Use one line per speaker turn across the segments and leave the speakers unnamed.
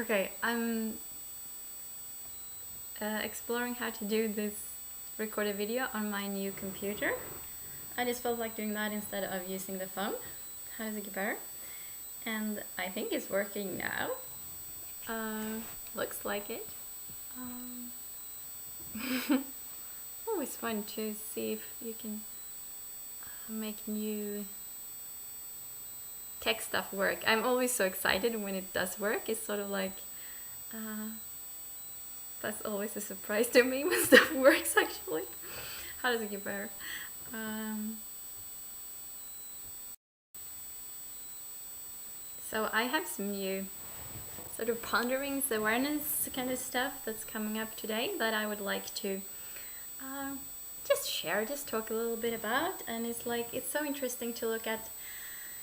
Okay, I'm exploring how to do this recorded video on my new computer. I just felt like doing that instead of using the phone. How does it get better? And I think it's working now. Looks like it. Always fun to see if you can make new tech stuff work. I'm always so excited when it does work. It's sort of like that's always a surprise to me when stuff works actually. How does it get better? So I have some new sort of ponderings, awareness kind of stuff that's coming up today that I would like to just share, just talk a little bit about. And it's so interesting to look at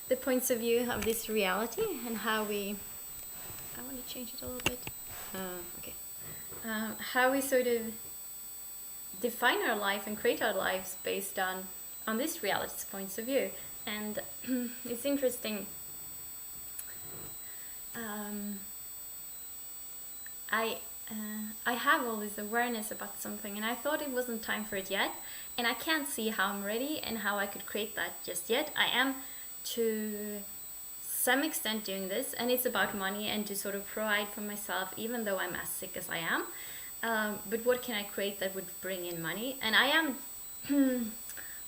the points of view of this reality and how I want to change it a little bit. Okay. How we sort of define our life and create our lives based on this reality's points of view. And it's interesting. I have all this awareness about something, and I thought it wasn't time for it yet, and I can't see how I'm ready and how I could create that just yet. I am to some extent doing this, and it's about money and to sort of provide for myself, even though I'm as sick as I am. But what can I create that would bring in money? And I am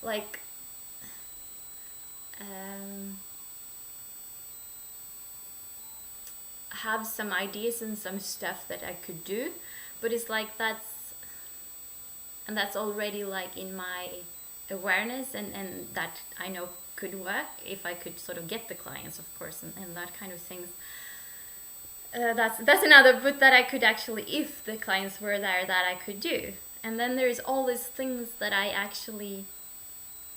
like have some ideas and some stuff that I could do, but it's like that's already like in my awareness, and that I know could work if I could sort of get the clients, of course, and that kind of things. That's another, but that I could actually, if the clients were there, that I could do. And then there's all these things that I actually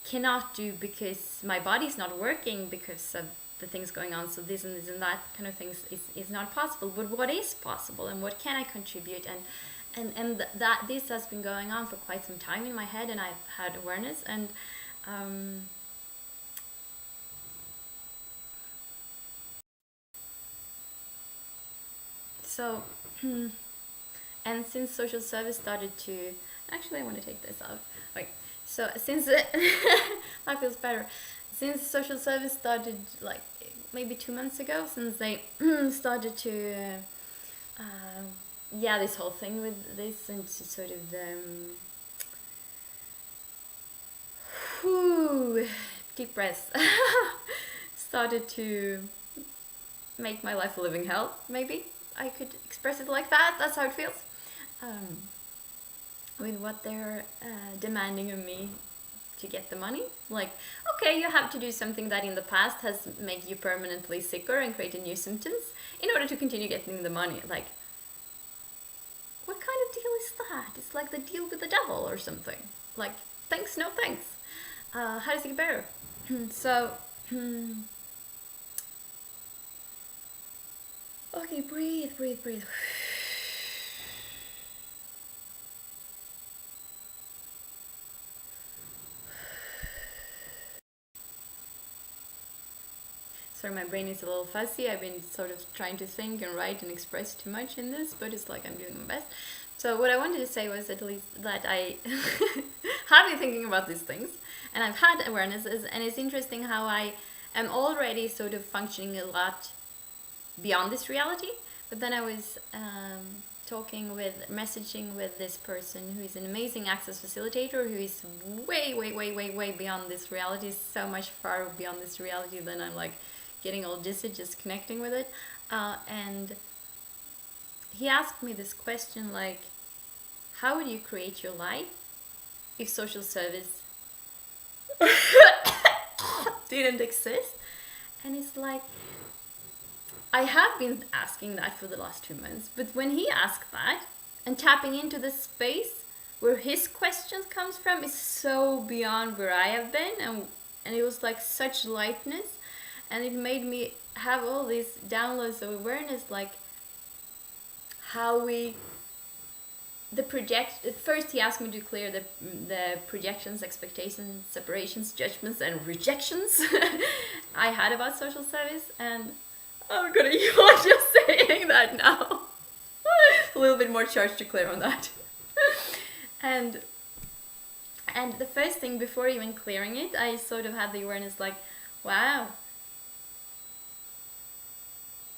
cannot do because my body's not working because of the things going on. So this and that kind of things is not possible. But what is possible, and what can I contribute? And that this has been going on for quite some time in my head, and I've had awareness. And so and since social service started to, actually I want to take this off. Okay, so since that feels better. Since social service started like maybe 2 months ago, since they started to yeah, this whole thing with this, and to sort of deep breaths started to make my life a living hell, maybe I could express it like that. That's how it feels. With what they're demanding of me to get the money. Like, okay, you have to do something that in the past has made you permanently sicker and created new symptoms in order to continue getting the money. Like, what kind of deal is that? It's like the deal with the devil or something. Like, thanks, no thanks. How does it get better? So, okay, breathe, breathe, breathe. Sorry, my brain is a little fuzzy. I've been sort of trying to think and write and express too much in this, but it's like I'm doing my best. So what I wanted to say was at least that I have been thinking about these things, and I've had awarenesses, and it's interesting how I am already sort of functioning a lot beyond this reality. But then I was messaging with this person who is an amazing access facilitator, who is way beyond this reality, so much far beyond this reality than I'm like getting all dizzy just connecting with it. And he asked me this question, like, how would you create your life if social service didn't exist? And it's like, I have been asking that for the last 2 months, but when he asked that and tapping into the space where his questions comes from is so beyond where I have been, and it was like such lightness, and it made me have all these downloads of awareness, like how we first he asked me to clear the projections, expectations, separations, judgments, and rejections I had about social service. And Oh, good. You are just saying that now. A little bit more charge to clear on that. and and the first thing before even clearing it, I sort of had the awareness like, wow,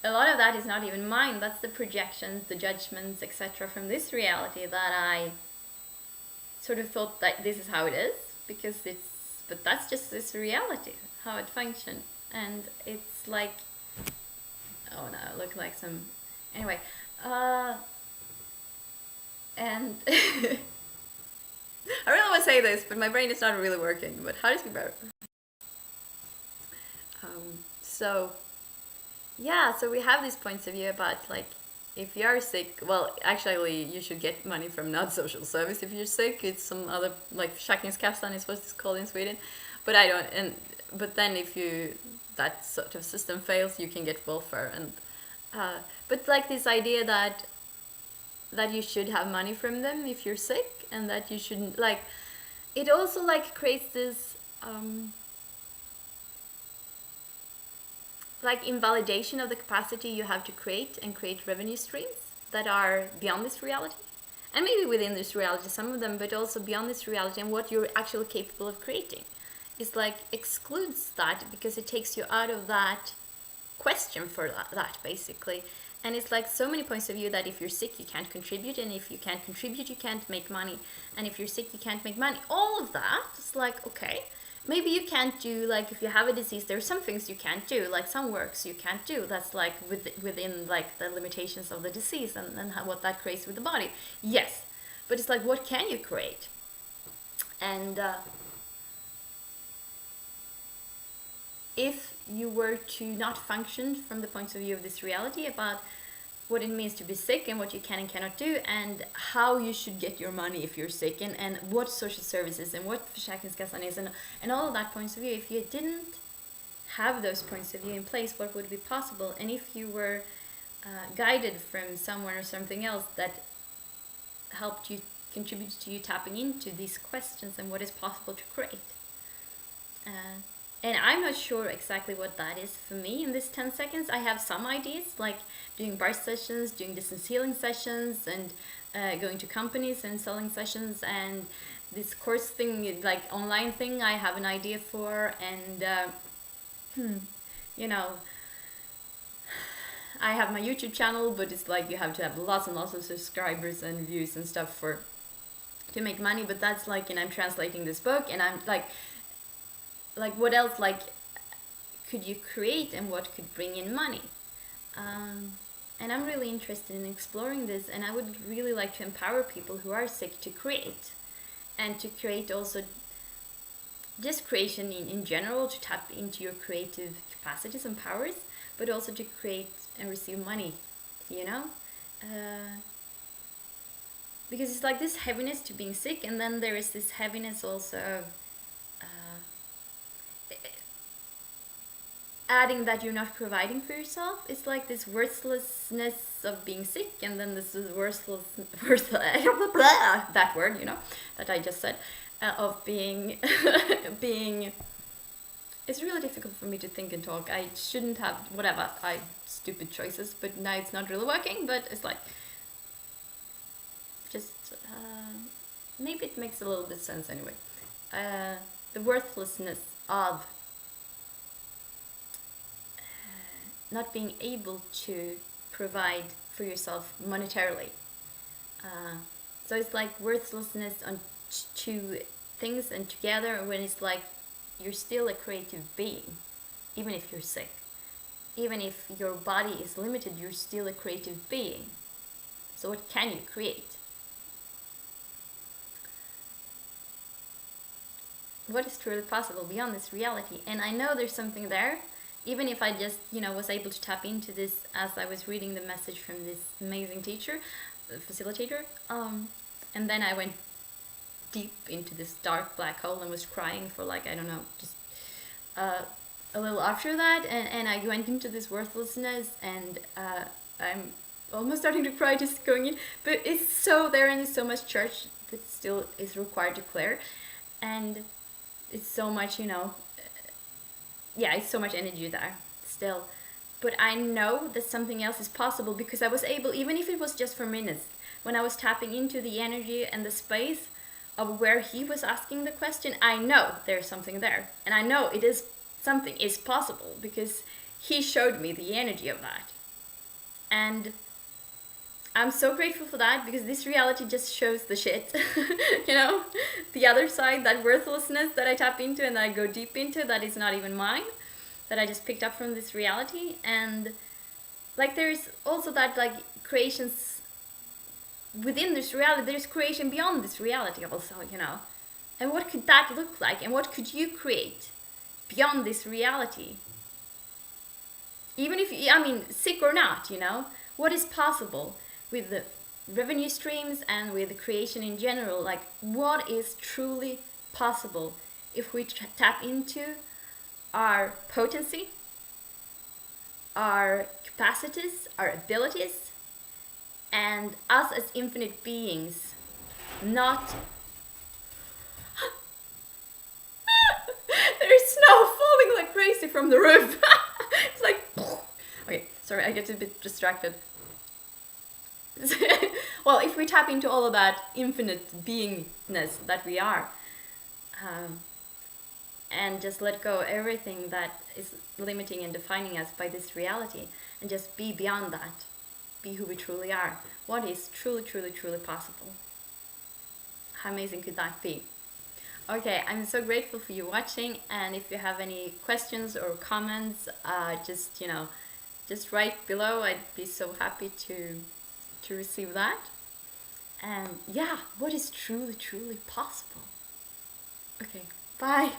a lot of that is not even mine. That's the projections, the judgments, etc. from this reality that I sort of thought that this is how it is because but that's just this reality, how it functions. And it's like, oh no, it looked like some, anyway, and I really want to say this, but my brain is not really working, but how does it better? So yeah, so we have these points of view about like, if you are sick, well, actually, you should get money from not social service if you're sick. It's some other, like Försäkringskassan is what it's called in Sweden, but I don't. But then if that sort of system fails, you can get welfare. And but like this idea that you should have money from them if you're sick, and that you shouldn't, like, it also like creates this like invalidation of the capacity you have to create and create revenue streams that are beyond this reality, and maybe within this reality, some of them, but also beyond this reality, and what you're actually capable of creating is like excludes that, because it takes you out of that question for that basically. And it's like so many points of view that if you're sick you can't contribute, and if you can't contribute you can't make money, and if you're sick you can't make money. All of that is like, okay, maybe you can't do, like, if you have a disease, there are some things you can't do, like some works you can't do. That's like within like the limitations of the disease and what that creates with the body. Yes, but it's like, what can you create? And if you were to not function from the point of view of this reality about what it means to be sick and what you can and cannot do, and how you should get your money if you're sick, and what social services and what Försäkringskassan is, and all of that points of view, if you didn't have those points of view in place, what would be possible? And if you were guided from someone or something else that helped you, contribute to you tapping into these questions and what is possible to create. And I'm not sure exactly what that is for me in this 10 seconds. I have some ideas, like doing bar sessions, doing distance healing sessions, and going to companies and selling sessions, and this course thing, like online thing, I have an idea for. And you know, I have my YouTube channel, but it's like you have to have lots and lots of subscribers and views and stuff to make money. But that's like, and I'm translating this book, and I'm like what else like could you create, and what could bring in money? And I'm really interested in exploring this, and I would really like to empower people who are sick to create, and to create also just creation in general, to tap into your creative capacities and powers, but also to create and receive money, you know? Because it's like this heaviness to being sick, and then there is this heaviness also of adding that you're not providing for yourself. It's like this worthlessness of being sick, and then this is that word, you know, that I just said, of being being. It's really difficult for me to think and talk. I shouldn't have, whatever, stupid choices, but now it's not really working. But it's like, just maybe it makes a little bit sense anyway. The worthlessness of not being able to provide for yourself monetarily. So it's like worthlessness on two things and together, when it's like you're still a creative being, even if you're sick. Even if your body is limited, you're still a creative being. So what can you create? What is truly possible beyond this reality? And I know there's something there, even if I just, was able to tap into this as I was reading the message from this amazing teacher, facilitator, and then I went deep into this dark black hole and was crying for like, I don't know, just a little after that, and I went into this worthlessness, and I'm almost starting to cry just going in, but it's so there, and it's so much church that still is required to clear, and it's so much, it's so much energy there still. but I know that something else is possible because I was able, even if it was just for minutes, when I was tapping into the energy and the space of where he was asking the question, I know there's something there. And I know it is something is possible because he showed me the energy of that. And I'm so grateful for that because this reality just shows the shit. You know, the other side, that worthlessness that I tap into and that I go deep into, that is not even mine, that I just picked up from this reality. And like there's also that like creations within this reality, there's creation beyond this reality also, you know. And what could that look like? And what could you create beyond this reality? Even if, I mean, sick or not, you know, what is possible with the revenue streams and with creation in general? Like, what is truly possible if we tap into our potency, our capacities, our abilities, and us as infinite beings, not there's snow falling like crazy from the roof. It's like, okay, sorry, I get a bit distracted. Well, if we tap into all of that infinite beingness that we are, and just let go of everything that is limiting and defining us by this reality, and just be beyond that, be who we truly are, what is truly, truly, truly possible? How amazing could that be? Okay, I'm so grateful for you watching, and if you have any questions or comments, just, you know, just write below. I'd be so happy to receive that. And yeah, what is truly, truly possible? Okay, bye.